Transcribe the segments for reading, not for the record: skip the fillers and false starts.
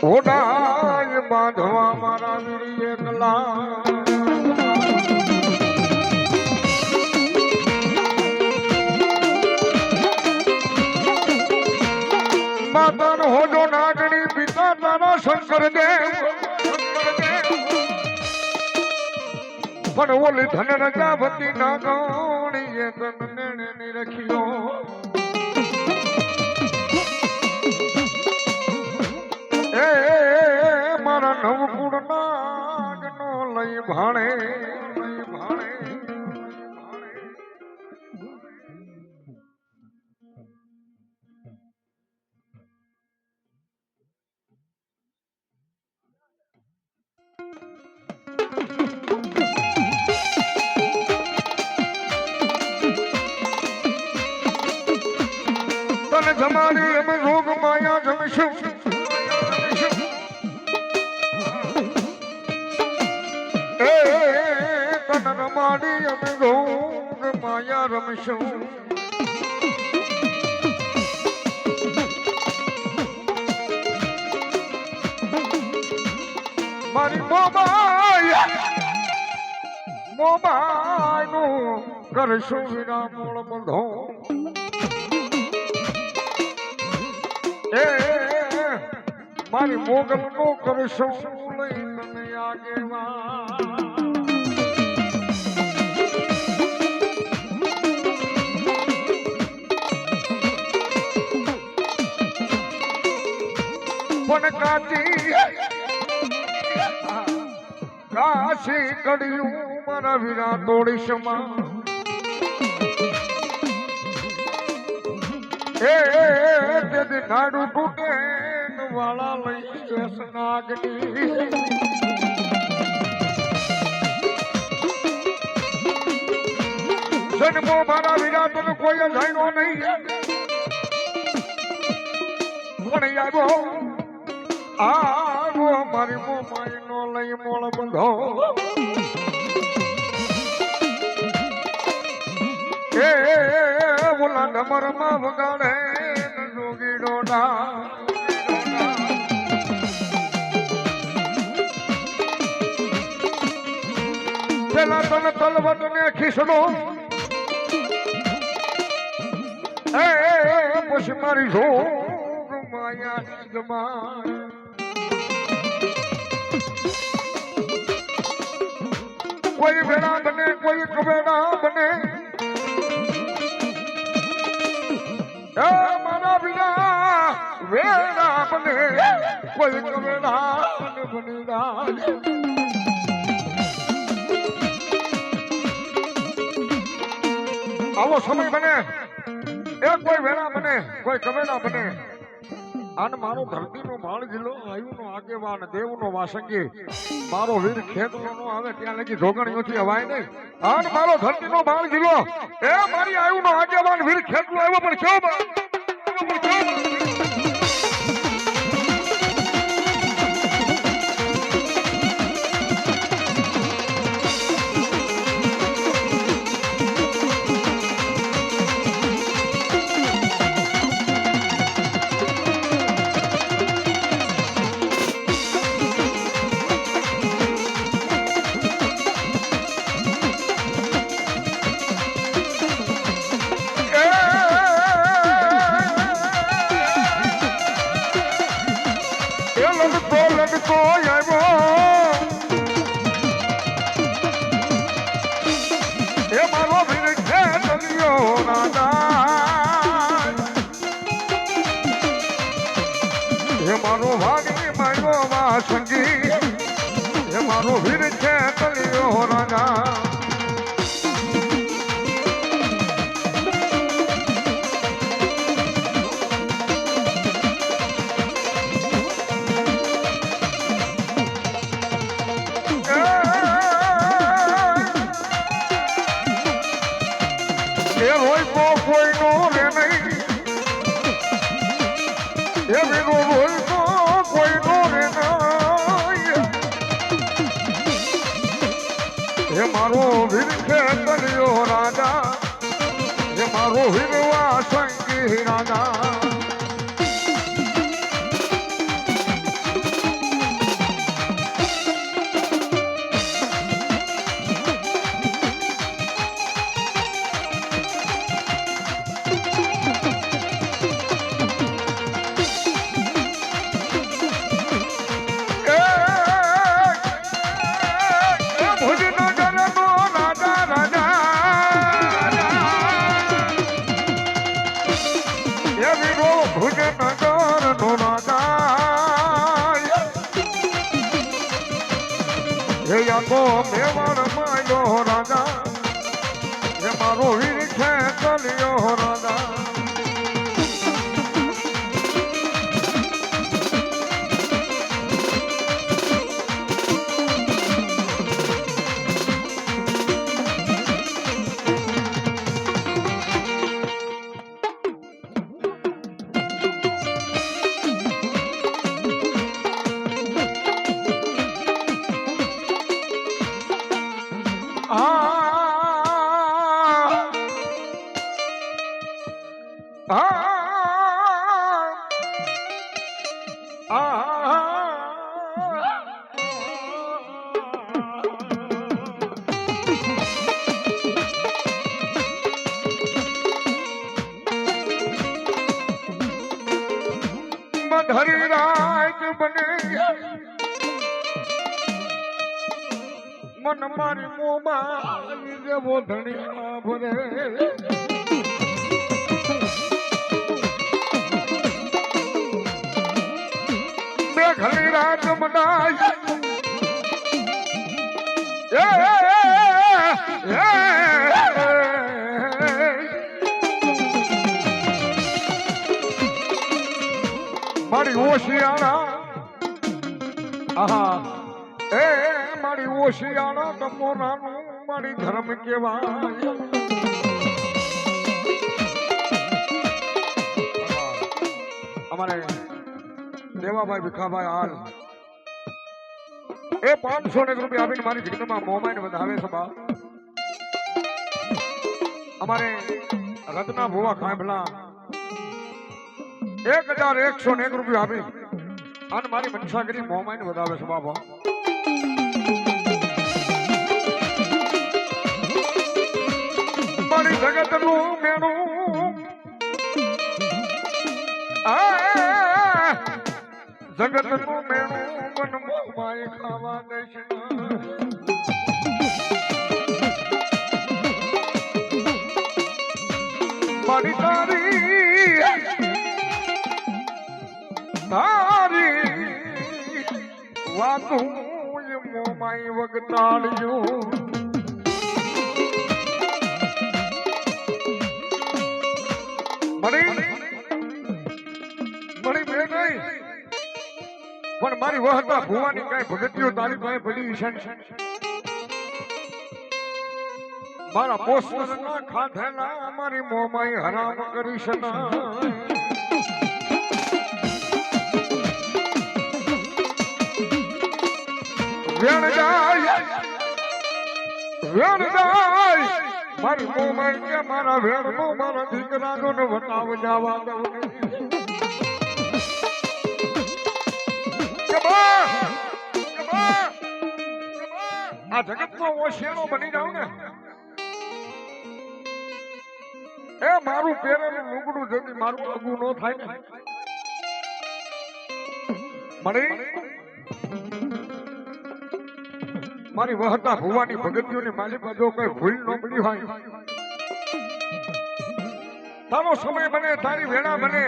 ઓડાય બાંધવા મારા વીરી એકલા માતાનો હોજો નાગણી પિતા તારા શંકર દેવ પણ ઓલી ધન રજાવતી નાગણીએ તન નેણે ની રખ્યો એ મારા નવકુળ નાગનો લઈ ભાણે જમાડી અમે રોગ માયા જમશું એ તન રમાડી અમે રોગ માયા રમશું મારી મોબાઈલ નું કરશું વિના મૂળ બંધો મારી મોગલ નો કરશો લઈ તમે આગેવાન પણ કાશી કડિયું મારા વીરા તોડીશમાં તે નાડું તૂટે વાળા લઈ નાગની જન્મો મારા વિરાટ કોઈ જાણ્યો નહીં પણ આવ્યો મારી મોમાઈ નો લઈ મોળ બંધો એ બોલા ડમર માં વગાડે જોગી ડોડા પેલા તને તલવટ ને ખીસડો પછી મારી જોગ માયા જમાય કોઈ વેળા બને કોઈ કવેડા બને મારા વિના વેળા બને કોઈ કવેડા બનેડા આવો સમય બને એ કોઈ વેળા બને કોઈ કવેડા બને અને મારો ધરતીનો ભાળ જિલ્લો આયુનો આગેવાન દેવનો વાસંગી મારો વીર ખેતનો નો આવે ત્યાં લગી જોગણીઓથી હવાય નહીં અને મારો ધરતીનો ભાળ જિલ્લો એ મારી આયુનો આગેવાન વીર ખેતનો આવ્યો પણ કેવો મારો ભાગી મારો વાસંગી એ મારો વીર છે તલિયો રાજા એ રોય તો કોઈ નો રે નહીં એ વિનો રોય તો કોઈ નો રે નહીં એ મારો વીર છે તલિયો રાજા એ મારો વીર વાસંગી રાજા હે યા તો મેવાડ માયો રાજા હે મારો વીર છે કલિયો રાજા ધરી રાજ બને મન મારી મોમાં જેવો ધણી ના ભરે બે ઘણી રાજ મનાય મારી ઓશિયાણા આહા એ મારી ઓશિયાણા તમોરાનું મારી ધર્મ કેવાય અમારે દેવાભાઈ ભીખાભાઈ હાલ એ 500 રૂપિયા આપીને મારી જિંદગીમાં મોમાઈને વધાવે છે બા અમારે રત્ના ભુવા ખાંભલા 1101 રૂપિયા આપી અને મારી મનસાગરી મોમાઈને વધાવે છે બાબા મારી જગતનું મેણું જગતનું મેણું મન મોમાએ ખાવા દેશે મારી તારી વાતું મોમાઈ વગતાડ્યું મળી બે નહીં પણ મારી વહતા ભુવાની કઈ ભગતીઓ તારી પાસે પડી છે મારા પોષણ ના ખાધેલા મારી મોમાઈ હરામ કરી છે વેણ જાય મારી મોમાઈ કે મારા વેણનો મારા દીકરાનો વટાવ જવા દઉં આ જગતનો ઓશિયાનો બની જાવ ને એ મારું પહેરેલું લુગડું જલ્દી મારું આગું ન થાય ને મળી મારી વહતા ભુવાની ભગતીઓની માલિકમાં જો કઈ ભૂલ ન પડી હોય તારો સમય બને તારી વેળા બને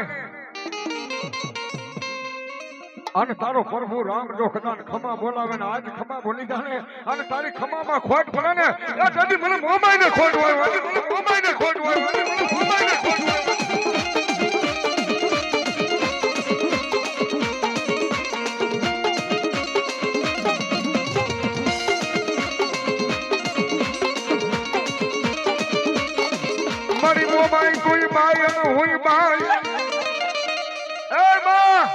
અને તારો પ્રભુ રામ જો કદાચ ખમા બોલાવે ને આજ ખમા બોલી જાણે અને તારી ખમામાં ખોટ પડે ને એ દાદી મને મોમાઈને ખોટ હોય મને મોમાઈને ખોટ હોય મને મોમાઈને ખોટ હોય મારી મોમાઈ કોઈ બાઈ અને હુઈ બાઈ એ માં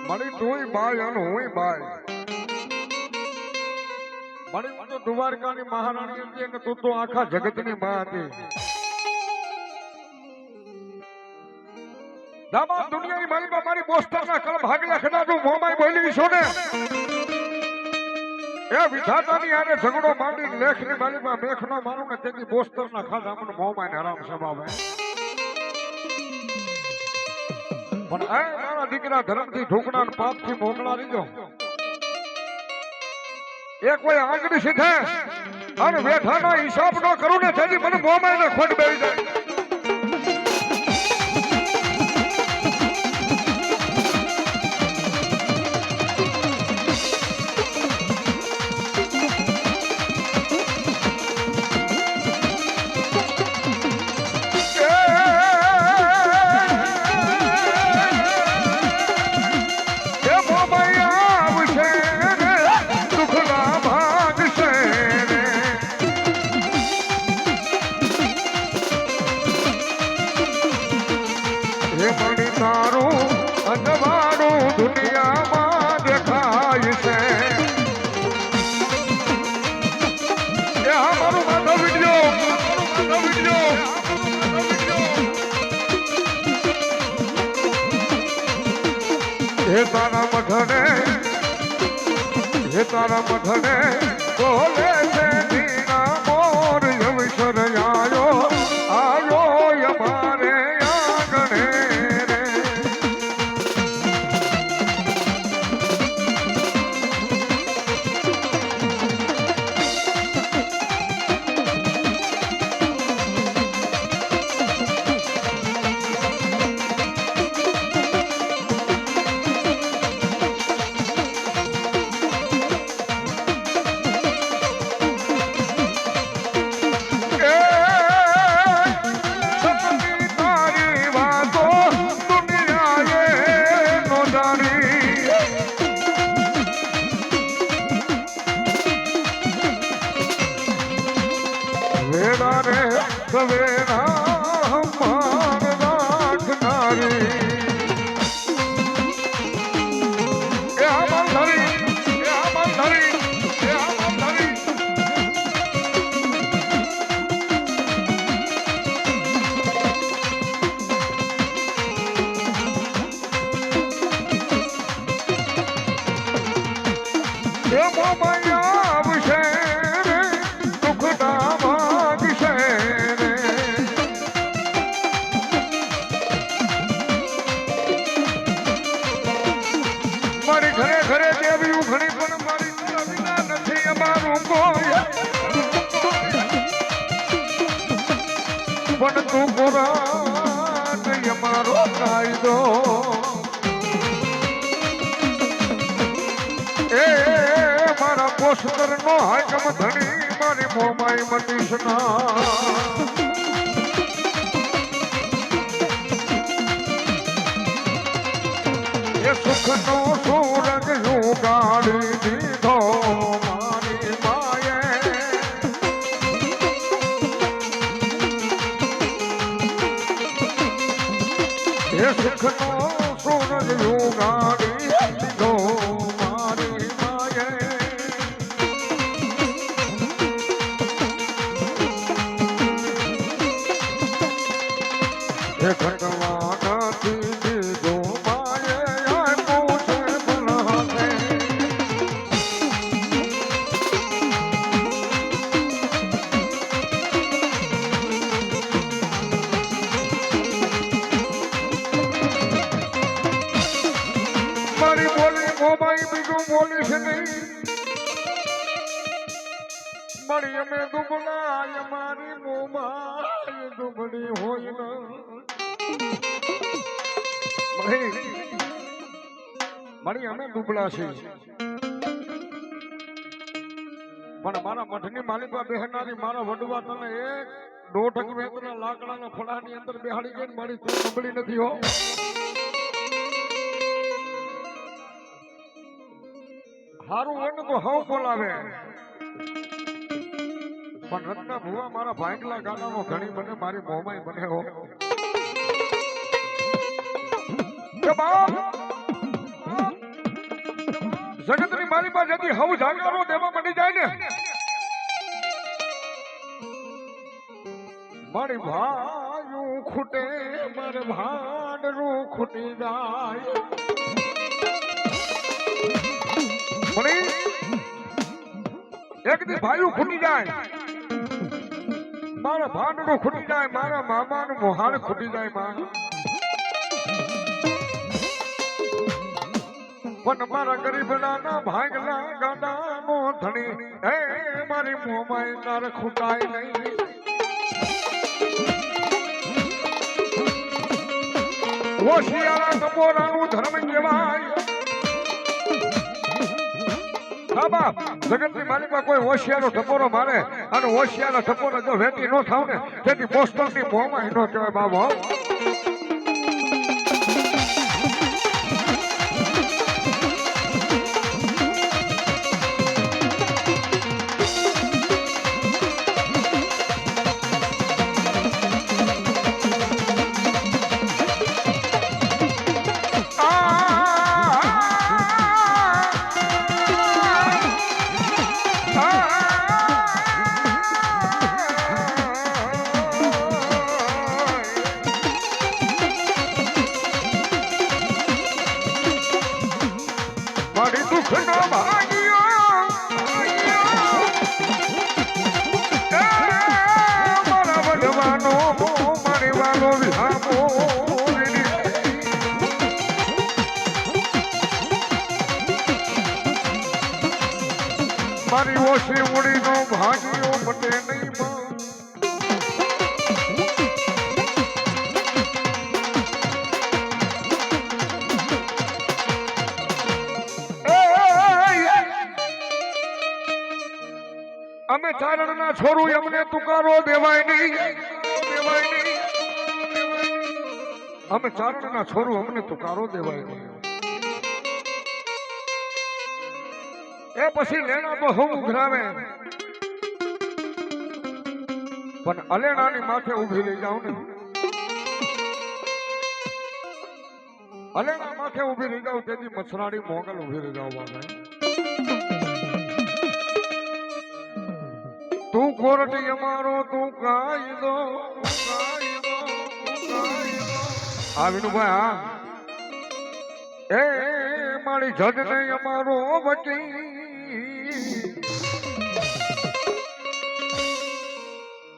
મારી તુંય બાઈ અને હુંય બાઈ મારી તો દ્વારકાની મહારાણી હતી અને તું તો આખા જગતની માં હતી દામા દુનિયાની માલિકા મારી બોસ્ટરના કળ ભાગલા ખડા તું મોમાઈ બોલી છો ને એ વિધાતાની આને ઝઘડો માંડી લેખની માલિકા મેખનો મારું ને તેથી બોસ્ટરના ખાધા મને મોમાઈને હરામ સભાવે પણ આ મારા દીકરા ધર્મથી ઢોકણા ને પાપથી મોકલા દીધો એ કોઈ આંગળી સીધે અને વેઠાનો હિસાબ ન કરું ને તેથી મને મોમાઈને ખોટ બેસી જાય દુનિયામાં દેખાય છે એ આ મારું માથો વિડિયો હે તારા મઠને બોલે છે દીના મોર યવશર આયો અમારે આંગણે રે સવેરા માન રાખનારી એ આમંધરી એ મોમૈયા આવશે દુઃખના ભાગશે મારી ઘરે દેવી ઉઘડી પણ મારી તારા વિના નથી અમારું કોઈ પણ તું પુરાણ અમારો કાયદો એ મારા પોસ્ટર નો હાકમ ધણી મારી મોમાઈ મતીશના એ સુખનો સૂરજ ઉગાડી દીધો મારી માએ એ સુખનો સૂરજ ઉગાડી દીધો મારી માએ એ ભગવાનથી દીધો મોમાઈ બીજું બોલે છે નહીં મારી અમે દુબળા મારી મોમાઈ દુબળી હોય ને મારી અમે દુબળા છીએ પણ મારા મઠની માલિકા બહેનારી મારા વડવા તને એક 1.5 મેત્રના લાકડાના ફળાની અંદર બેહાડી ગઈ મારી તું દુબળી નથી હો હારું હોય ને તો હવ બોલાવે પણ રત્ના ભુવા મારા ભાંગલા ગાડાનો ઘણી બને મારી મોમાઈ બને હો જગતની મારી પાસે જતી હવ જાગરો દેવા મળી જાય ને મારી ભાયું ખૂટે મારે ભાંડરું ખૂટી જાય એક દી ભાયું ખૂટી જાય મારા ભાંડનું ખૂટી જાય મારા મામાનું મોહાણ ખૂટી જાય માં પણ મારા ગરીબના ભાંગલા ગાડાનો ધણી હે મારી મોમાઈ તાર ખૂટાય નહીં હોશિયારા ટપોરાનું ધર્મ કહેવાય જગતની માલિકા કોઈ હોશિયારો ટપોરો મારે અને હોશિયારો ટપોરો જો વેતી ન થાવ ને તેથી પોસ્ટરની મોમાં ન કહેવાય બાબો મારી દુઃખ નો ભાગ્યો મારા વડવાનો મારી વાલો વિહામો મારી ઓછી ઉડીનો ભાગ્યો મટે નહીં અમે ચારણ ના છોરું અમને તુકારો દેવાય નહીં અમે ચારણ ના છોરું અમને તુકારો દેવાય નહીં એ પછી લેણા તો હું ઉઘરાવે પણ અલેણાની માથે ઉભી રહી જાઉં ને અલેણા માથે ઉભી રહી જાઉં તેથી મસરાડી મોગલ ઉભી રહી જાઉં બાબા તું કોરટી અમારો તું કાયદો આ વિનુભાઈ હા એ મારી જજ ને અમારો વકીલ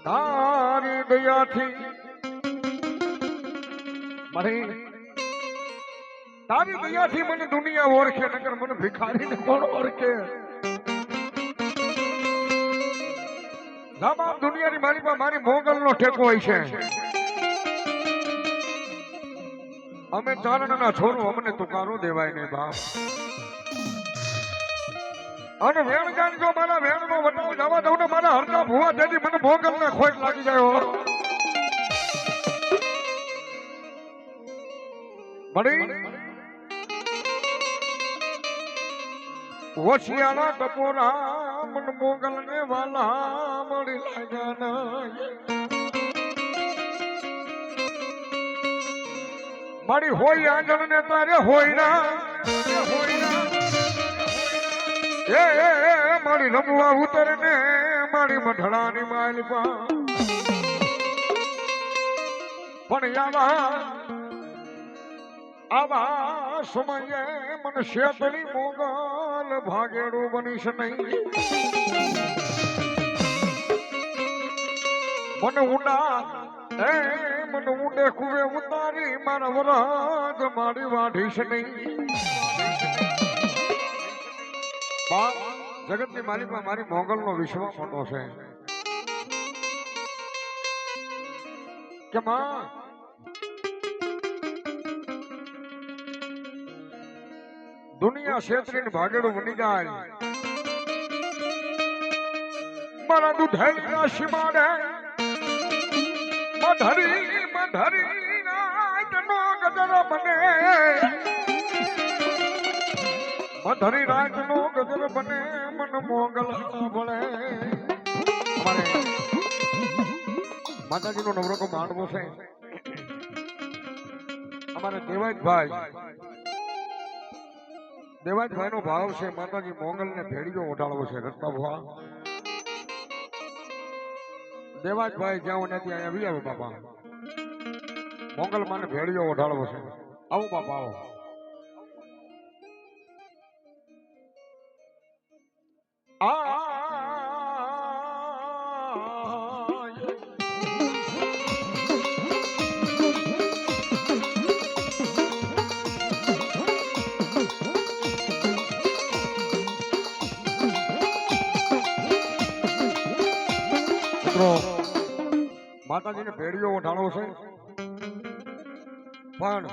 તારી દયાથી તારી દયાથી મને દુનિયા ઓળખે નકર મને ભિખારીને કોણ ઓળખે તમામ દુનિયાની મારી પાસે મારી મોગલ નો ટેકો હોય છે અમે ચારણ ના છોરું અમને તુકારો દેવાય નહીં બાપ અને વેણ જાણ જો મારા વેણ નો વટાવ જવા દઉં ને મારા હરકા ભુવા તેથી મને મોગલ ને ખોટ લાગી જાય મળી હોશિયાળા ટપોરા મન મોગલ ને વાલા મળી લાગ્યા મારી હોય આંજણ ને તારે હોય ના એ મારી રમવા ઉતર ને મારી મઢડાની માલપા પણ આવા સમયે મને શેતરી મોગલ ભાગેડું બનીશ નહીં મને ઊંડા મને ઊંડે કુવે ઉતારી મારા વરાજ મારી વાઢીશ નહીં જગતની માલિકમાં મારી મોગલ નો વિશ્વાસ મોટો છે કે માં દુનિયા ક્ષેત્રી ભાગેડું બની જાય મારા દુધેલી ના સીમાડે મધરી રાત નો ગજર બને મધરી રાત નો ગજર બને મન મોગલ ભળે અમારે માતાજી નો નવરો માંડવો છે અમારે દેવાજભાઈ નો ભાવ છે માતાજી મોગલ ને ભેડીઓ ઓઢાળવો છે રસ્તા ભવા દેવાજભાઈ જ્યાં નથી અહીંયા આવી આવે બાપા મોગલ માને ભેડીઓ ઓઢાળવો છે આવો બાપા આવો માતાજીને ભેડીઓ ઓઢાણો છે પણ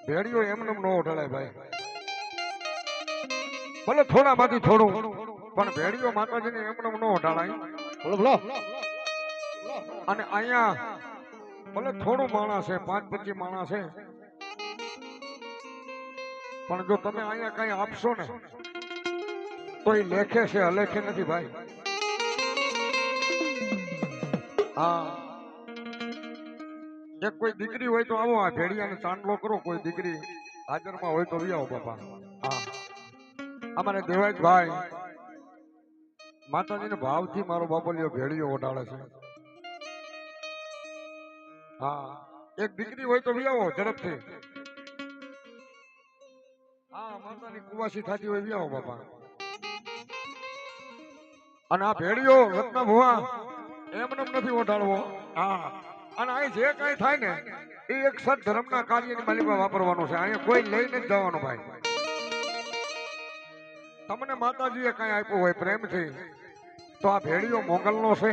ભેડીઓ એમને ન ઓઢાડાય ભાઈ ભલે થોડામાંથી થોડું પણ ભેડીઓ માતાજીને એમને ન ઓઢાડાય બોલો અને અહીંયા ભલે થોડું માણસ છે 5-25 માણસ છે પણ જો તમે અહીંયા કઈ આપશો ને તો એ લેખે છે અલેખે નથી ભાઈ હા એક કોઈ દીકરી હોય તો આવો આ ભેડિયાને ચાંદલો કરો કોઈ દીકરી હાજરમાં હોય તો આવો બાપા હા અમારે દેવાજભાઈ માતાજીને ભાવથી મારો બાપલિયો ભેડિયો ઓઢાડે છે હા એક દીકરી હોય તો આવો ઝડપથી હા માતાની કુવાસી થતી હોય વ્યાવો બાપા. અને આ ભેડિયો રત્ન ભુવા એમને નથી ઓઢાડવો. હા અને અહીં જે કઈ થાય ને એ એક સત ધર્મના કાર્યની માલિકા વાપરવાનું છે. અહીંયા કોઈ લઈને જ જવાનું ભાઈ. તમને માતાજીએ કઈ આપ્યું હોય પ્રેમથી તો આ ભેડિયો મોગલનો છે.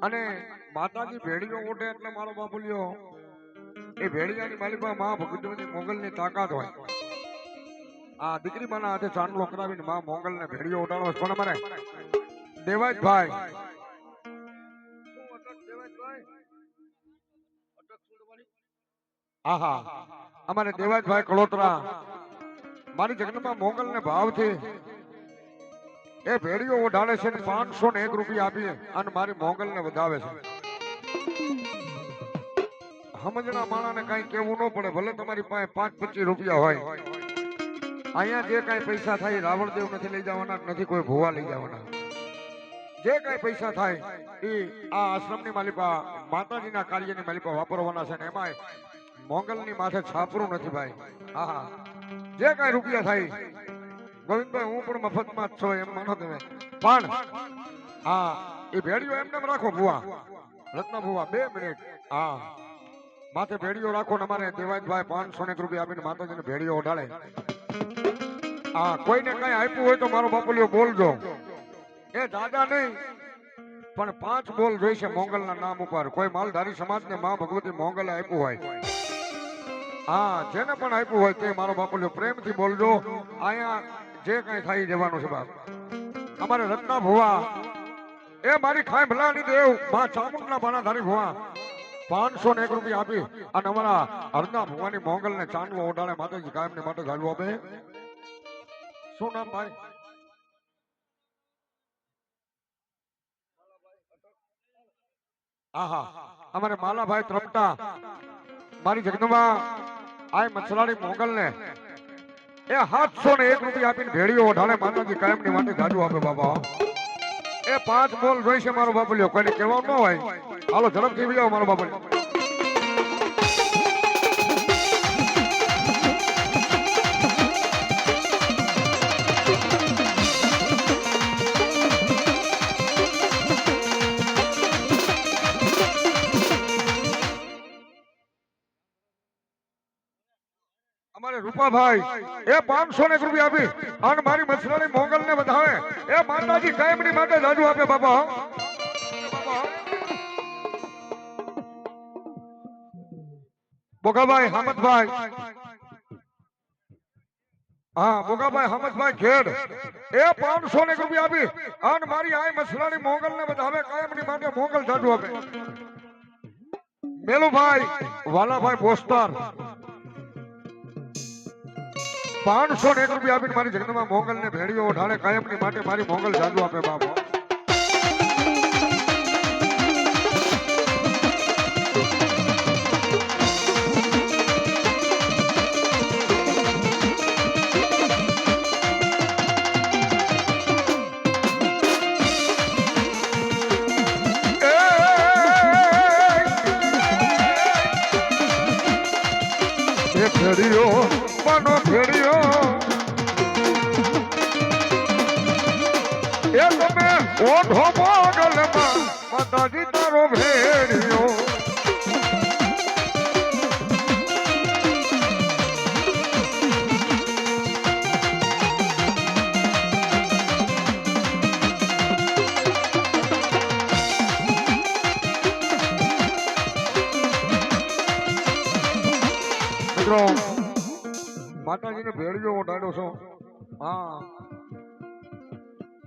અને માતાજી ભેડિયો ઓઢે એટલે મારો બાપુલિયો એ ભેડિયાની માલિકા માં ભગવતી મોગલની તાકાત હોય. આ દીકરી માના હાથે ચાંદલો કરાવીને માં મોગલને ભેડિયો ઓઢાડો. પણ અમારે દેવાજભાઈ આહા અમારે દેવાજભાઈ કળોતરા મારી જગનમાં મોગલને ભાવથી એ ભેડિયો ઓઢાડે છે. 501 રૂપિયા આપી અને મારી મોગલને વધાવે છે. સમજણા માણાને કઈ કેવું ન પડે. ભલે તમારી પાસે 5-25 રૂપિયા હોય. અહીંયા જે કઈ પૈસા થાય રાવણદેવ નથી લઈ જવાના, નથી કોઈ ભુવા લઈ જવાના. જે કઈ પૈસા થાય એ આ આશ્રમની માલિકા માતાજીના કાર્યની માલિકા વાપરવાના છે. ને એમાં મોગલની માથે છાપરું નથી ભાઈ. હા જે કઈ રૂપિયા થાય ગોવિંદભાઈ હું પણ મફતમાં જ છું એમ માનો તમે. પણ હા એ ભેડિયો એમને રાખો ભુવા રત્ન ભુવા 2 મિનિટ. હા માથે ભેડિયો રાખો ને અમારે દેવાજભાઈ 501 રૂપિયા આપીને માતાજીને ભેડિયો ઓઢાડે. હા કોઈને કઈ આપ્યું હોય તો મારો બાપુલિયો બોલજો. એ દાદા નહીં પણ 5 બોલ જોઈશે મોગલના નામ ઉપર. કોઈ માલધારી સમાજને માં ભગવતી મોગલે આપ્યું હોય. હા જેને પણ આપ્યું હોય તે મારો બાપુલિયો પ્રેમથી બોલજો. અહીંયા જે કઈ થાય જવાનું છે બાપ. અમારે રત્ના ભુવા એ મારી ખાઈ ભલાની દેવ માં ચામુંડના બાણાધારી ભુવા 501 રૂપિયા આપી અને અમારા હરના ભુવાની મોગલને ચાંદલો ઓઢાડે. માતાજી કાયમને માટે ચાલુ આપે. શું નામ ભાઈ? આહા અમારે માલાભાઈ ત્રપટા મારી જગદંબા આ મછલાડી મોગલને એ 701 રૂપિયા આપીને ભેડિયો ઓઢાડે. માતાજી કાયમની માટે જાજુ આપે બાબા. એ 5 બોલ જોઈશે મારો બાપુલિયો. કોઈને કહેવાનું ન હોય. હાલો ઝડપથી વિયો મારો બાપુલિયો. અમારે રૂપાભાઈ એ 501 રૂપિયા આપી અને મારી મછલાની મોગલને વધાવે. એ માતાજી કાયમની માટે જાજુ આપે બાબા. બોગાભાઈ હામદભાઈ હા બોગાભાઈ હામદભાઈ ખેડ એ 501 રૂપિયા આપી અને મારી આ મછલાની મોગલને વધાવે. કાયમની માટે મોગલ જાજુ આપે. મેલુભાઈ વાલાભાઈ બોસ્તર 501 રૂપિયા આપીને મારી જગદંબા મોગલને ભેડિયો ઓઢાડે. કાયમની માટે મારી મોગલ જાદુ આપે બાબા. ભેડિયો માનો ભેડિયો એ તમે ઓઢો મોગલમાં માતાજી તારો ભેડિયો. મિત્રો માતાજીને ભેડિયો ઓઢાડ્યો છો. હા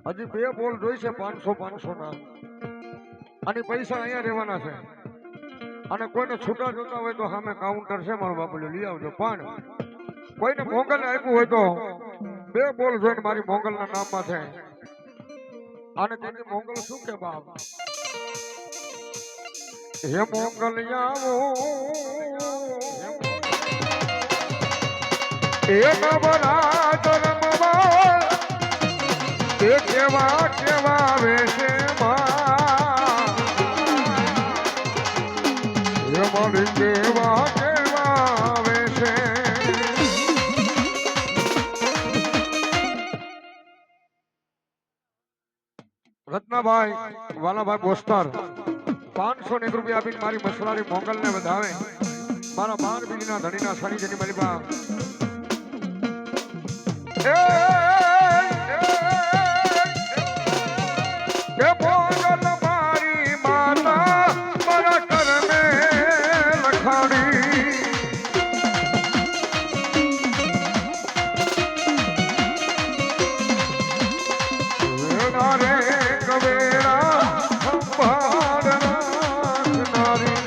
હજી 2 બોલ જોઈશે 500 ના. અને પૈસા અહીંયા રહેવાના છે. અને કોઈને છૂટા જોતા હોય તો સામે કાઉન્ટર છે મારો બાપુલિયો લઈ આવજો. પણ કોઈને મોગલને આપ્યું હોય તો 2 બોલ જોઈને મારી મોગલના નામમાં છે. અને તેની મોગલ શું કે બાપ હે મોગલ આવો એ નવરાત રમવા એ કેવા કેવા વેશે માં એ મારી કેવા કેવા વેશે રત્નાભાઈ વાલાભાઈ બોસ્ટર 501 રૂપિયા આપીને મારી મસલારી મોગલને વધાવે મારા 12 બીજના ધણીના શનિ જેની મલિબા એ મોગલ મારી માતા મારા કરમે લખાડી રે કવેરા સંભાળ રાખનારી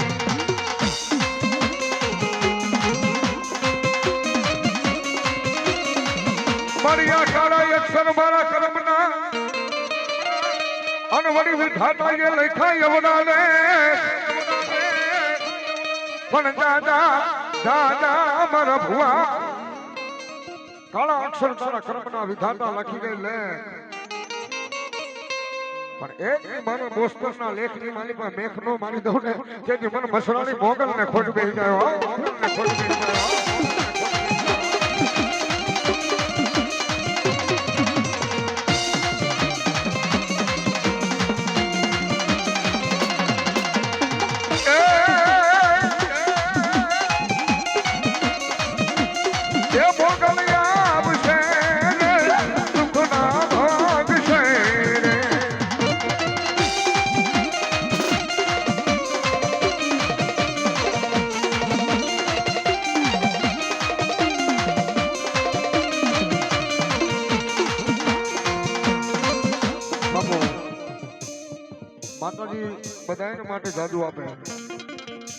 મારી આ કાળા અક્ષર મારા કર્મના અનવડી વિધાતા એ લખ્યા યવનાને પણ દાદા દાદા મારા ભુવા કાળા અક્ષર તારા કર્મના વિધાતા લખી ગઈ લે પણ એક મારો દોસ્તોના લેખની મારી પાસે મેખ નો મારી દઉં ને તેથી મને મસરાની મોગલને ખોટ બેહી ગયો મોગલને ખોટ બેહી ગયો માતાજી બધાને માટે જાદુ આપે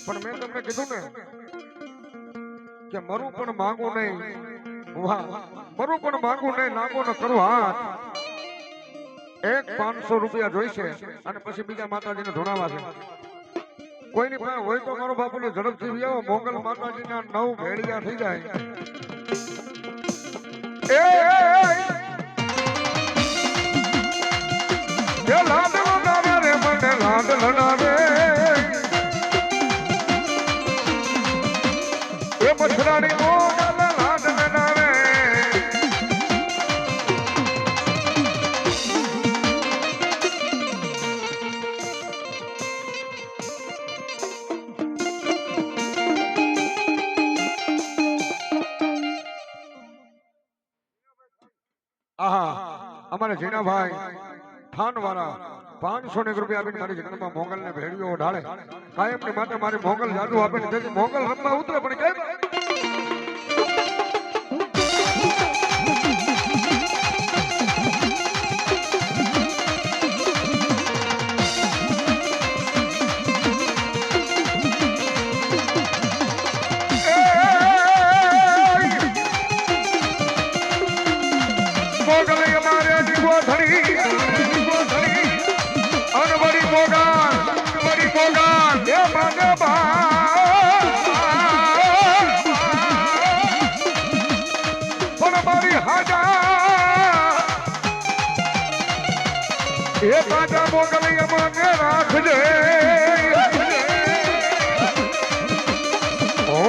પણ મેં તમને કીધું ને કે મરું પણ માંગુ નહીં વાહ મરું પણ માંગુ નહીં નાગો ન કરું હાથ એક 500 રૂપિયા જોઈશે અને પછી બીજા માતાજીને ધોણાવા છે કોઈની પાસે હોય તો મારો બાપુને ઝડપથી લઈ આવો મોગલ માતાજીના 9 ભેળિયા થઈ જાય એ લાડ લડાવે રે મને લાડ લડાવે એ મછરાડી મોગલ લાડ લડાવે આહા અમારે જીણાભાઈ થાનવાળા 501 રૂપિયા આપીને મારી જન્મમાં મોગલને ભેળીઓ ઢાળે કાયમની માટે મારી મોગલ જાદુ આપે ને જેથી મોગલ રમવા ઉતરે પણ કેમ મોગલ અમારે દીવો ધરી એ પાટા મોગલી મને રાખજે ઓ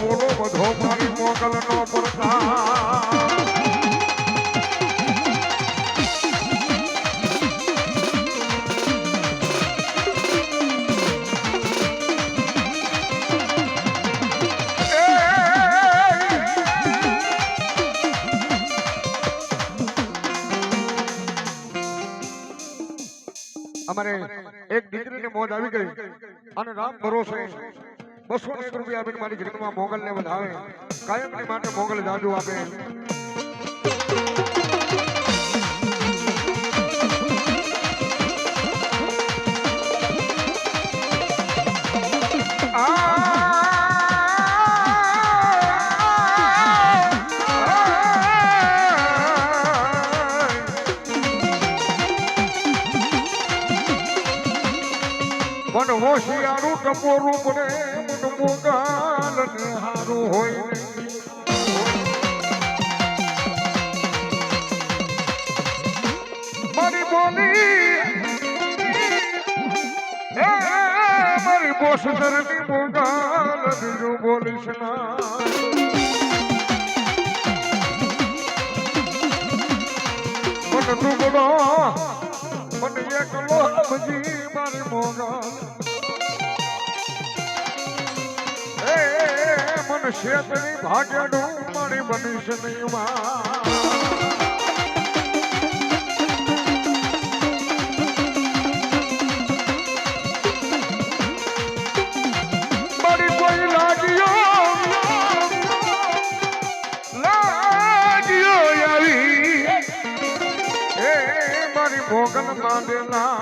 બોલો બધો મારી મોગલ નો પ્રતાપ અમારે એક દીકરીને મોજ આવી ગઈ અને રામ ભરોસે 201 રૂપિયા આપીને મારી જન્મમાં મોગલને વધાવે કાયમની માટે મોગલ જાદુ આપે મન હોશિયારું ટપોરું બને મન મોગાલ ને હારું હોય મારી બોલી મારી બોસદરની મોગાલ બીજું બોલીશ ના મન તું બોલો બાપજી મારી મોગલ એ મન શેતની ભાગ્યનું મારી બનીશ નહીં મારી કોઈ લાગ્યો આવી એ મારી મોગલ માંડેલા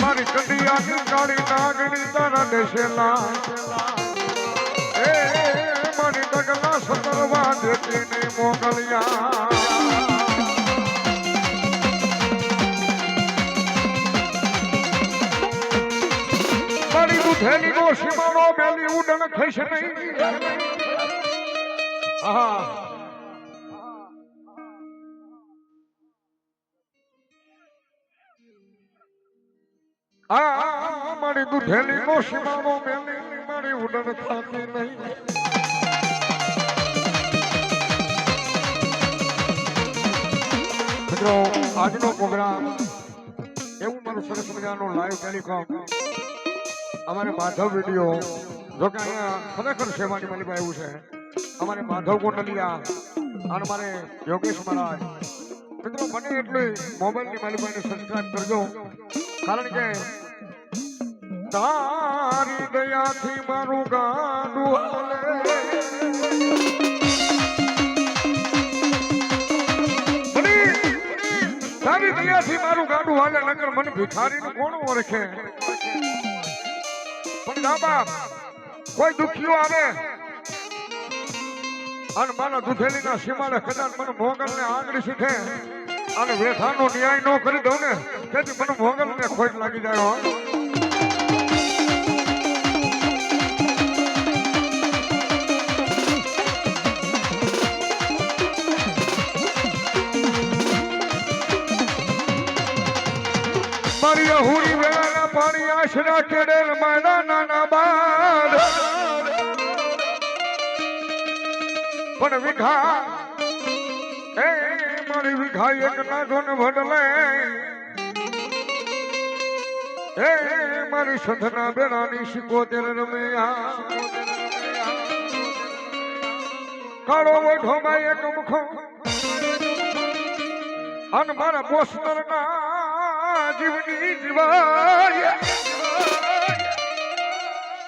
મારી કંડિયાની કાળી નાગણી તારા દેશેલા એ મારી ડગલા સતરવા દેતી ને મોગલિયા મારી દુધેલી નો સીમાનો મેલી ઉડણ થશે નહીં મારી દુધેલી નો સીમાનો મેલી મારી ઉડન થતી નહીં મિત્રો આજનો પ્રોગ્રામ એવું મારું સરસ મજાનું લાઈવ ટેલિકોમ અમારે માધવ વિડીયો જો કે અહીંયા ખરેખર સેવાની મારી પાસે એવું છે અમારે માધવ ગોંડલિયા અને મારે યોગેશ મહારાજ મિત્રો મને એટલી મોબાઈલની મારી પાસે સબસ્ક્રાઇબ કરજો કારણ કે તારી દયાથી મારું ગાડું હાલે તારી દયાથી મારું ગાડું હાલે નગર મને ભિખારીનું કોણ ઓળખે પણ બાબા કોઈ દુખીઓ આવે અને મારા દુધેલીના સીમાડે કદાચ મને મોગલને આંગળી સીધે અને વેઠાનો ન્યાય ન કરી દઉં ને તેથી મને મોગલને ખોટ લાગી જાય મારી અહુરી વેળાના પાણી આશરા કેડેલ મારા નાના બાળ પણ વિઘા એ મારી વિઘા એક નાગો ને ભડલે એ મારી સંધના બેડાની 75 રમૈયા કાળો વઢોમાં એક મુખો અને મારા પોસ્ટરના જીવની જીવાય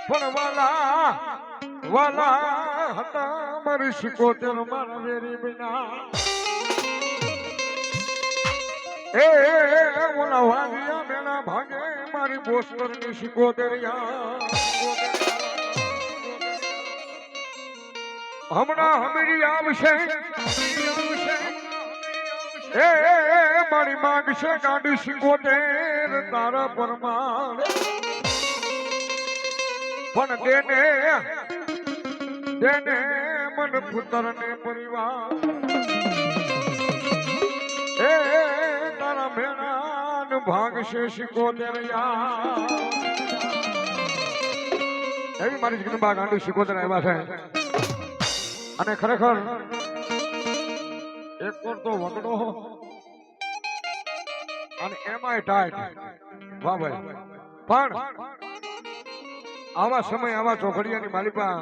પણ વાલા વાલા હતા મારી 75 મારા વેરી બિના એ ઓલા વાગિયા મેળા ભાગે મારી પોસ્ટરની 75 હમણાં હમીરી આવશે એ મારી માંગ છે ગાડી 75 તારા પરમાણ પણ દેને મન પુત્ર ને પરિવાર એ તારા મેળાન ભાગ છે 75 એવી મારી જગદંબા ગાડી 75 આવ્યા છે અને ખરેખર એક પર તો વગડો અને એમાંય ટાઈટ વાહ ભાઈ પણ આવા સમય આવા ચોઘડિયાની માલિકા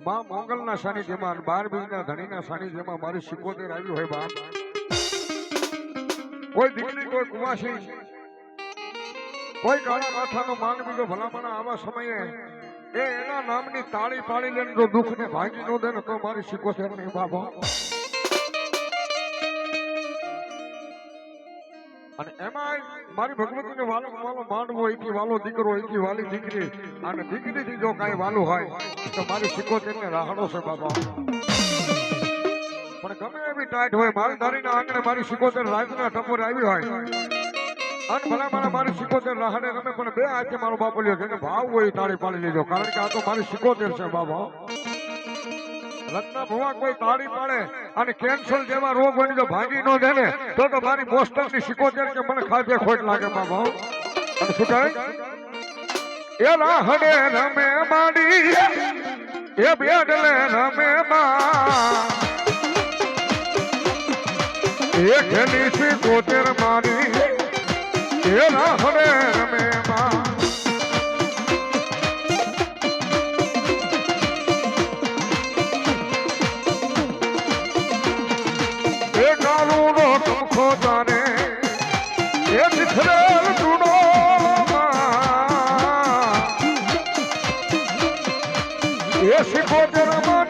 માં મોગલના સાનિધ્યમાં 12 બીજના ધણીના સાનિધ્યમાં મારી 75 આવી હોય બાપ કોઈ દીકરી કોઈ કુવાસી કોઈ કાળા માથાનો માન બીજો ભલામણા આવા સમયે એ એના નામની તાળી પાડી લે જો દુઃખ ને ભાગી નો દે ને તો મારી 75 ની બાબો અને એમાં મારી ભગવતીને વાલો વાલો માંડવો એથી વાલો દીકરો એથી વાલી દીકરી અને દીકરીથી જો કાંઈ વાલું હોય તો મારી 75 ને રાહડો છે બાબા પણ ગમે એવી ટાઈટ હોય માલધારીના આંગણે મારી 75 રાજના ટપોર આવી હોય અને ભલા મારી 75 રાહડે ગમે પણ બે હાથે મારો બાપો લ્યો જેને ભાવ હોય તાળી પાડી લેજો કારણ કે આ તો મારી 75 છે બાબા રત્ના ભવા કોઈ તાળી પાડે અને કેન્સર જેવા રોગ બની જો ભાગી ન દે ને તો મારી મોસ્ટરની 75 કે મને ખાધે ખોટ લાગે બાબા અને શું કહે એ રાહડે રમે માડી એ બેડલે રમે માં એ ખેલી સી ગોતેર મારી એ રાહડે રમે માં એ ગાલું નો ટમખો તારે એ દીખરેલ ટૂડો માં એ શીખો તેરા